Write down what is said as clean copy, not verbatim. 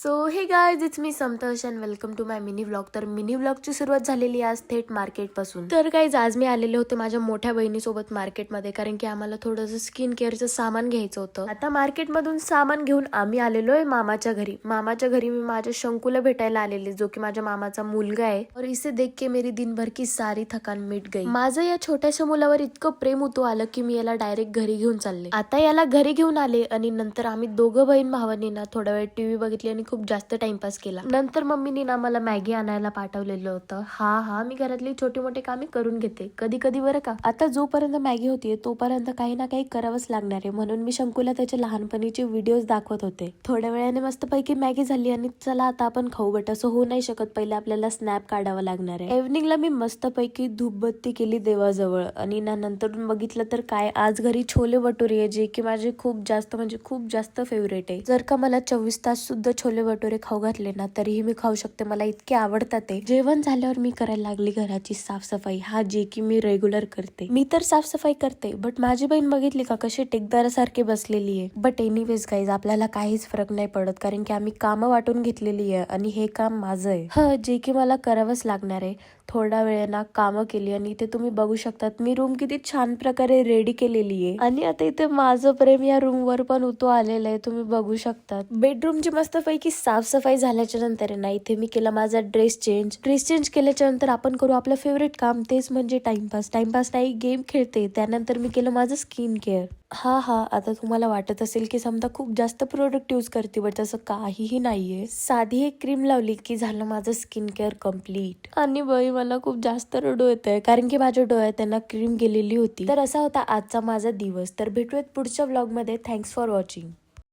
So hey guys, it's me Santosh and welcome to my mini vlog. तर mini व्लॉगची सुरुवात झालेली आज थेट मार्केट पासून. तर गाइज, आज मी आलेले होते माझ्या मोठ्या बहिणीसोबत मार्केटमध्ये, कारण की आम्हाला थोडंसं स्किन केअरचं सामान घ्यायचं होतं. आता मार्केटमधून सामान घेऊन आम्ही आलेलो आहे मामाच्या घरी. मामाच्या घरी मी माझ्या शंकूला भेटायला आलेले, जो की माझ्या मामाचा मुलगा आहे. और इसे देख के मेरी दिनभर की सारी थकान मिट गई. माझं या छोट्याशा मुलावर इतकं प्रेम उतू आलं की मी याला डायरेक्ट घरी घेऊन चालले. आता याला घरी घेऊन आले आणि नंतर आम्ही दोघं बहीण भावांनी ना थोडा वेळ टीव्ही बघितली आणि खूप जास्त टाइमपास केला. नंतर मम्मीने ना मला मॅगी आणायला पाठवलेलं होतं. हा मी घरातली छोटी मोठी कामे करून घेते कधी कधी, बरं का. आता जोपर्यंत मॅगी होतीये तोपर्यंत काही ना काही करावंच लागणार आहे, म्हणून मी शंकूला त्याच्या लहानपणीचे व्हिडिओज दाखवत होते. थोड्या वेळाने मस्तपैकी मॅगी झाली आणि चला आता आपण खाऊ, बट असं होऊ नाही शकत. पहिले आपल्याला स्नॅप काढावं लागणार आहे. इव्हनिंगला मी मस्तपैकी धूपबत्ती केली देवाजवळ आणि नंतर बघितलं तर काय, आज घरी छोले भटुरे आहे, जे की माझे खूप जास्त फेवरेट आहे. जर का मला 24 तास सुद्धा छोले भटुरे खाऊ घातले ना तरीही मी खाऊ शकते, मला इतके आवडतात ते. जेवण झाल्यावर मी करायला लागली घराची साफसफाई, जे की मी रेग्युलर करते. मी तर साफसफाई करते, बट माझी बहीण बघितली का कशी टेकदारासारखी बसलेली आहे. बट एनिवेज गाईज, आपल्याला काहीच फरक नाही पडत, कारण की आम्ही कामं वाटून घेतलेली आहे आणि हे काम माझं आहे, जे की मला करावंच लागणार आहे. थोडा वेळ ना कामं केली आणि इथे तुम्ही बघू शकतात मी रूम किती छान प्रकारे रेडी केलेली आहे. आणि आता इथे माझं प्रेम या रूम वर पण उतू आलेलं आहे, तुम्ही बघू शकतात. बेडरूमची मस्तपैकी साफसफाई झाल्याच्या नंतर ना इथे मी केला माझा ड्रेस चेंज केल्याच्या नंतर आपण करू आपलं फेवरेट काम, तेच म्हणजे टाइमपास नाही, गेम खेळते. त्यानंतर मी केलं माझं स्किन केअर. आता तुम्हाला वाटत असेल की समजा खूप जास्त प्रोडक्ट यूज करते, बट तसं काहीही नाहीये. साधी एक क्रीम लावली की झालं माझं स्किन केअर कम्प्लीट. आणि बाई, मला खूप जास्त रडू येतंय, कारण की माझ्या डोळ्यात त्यांना क्रीम गेलेली होती. तर असा होता आजचा माझा दिवस. तर भेटूयात पुढच्या व्लॉग मध्ये. Thanks for watching.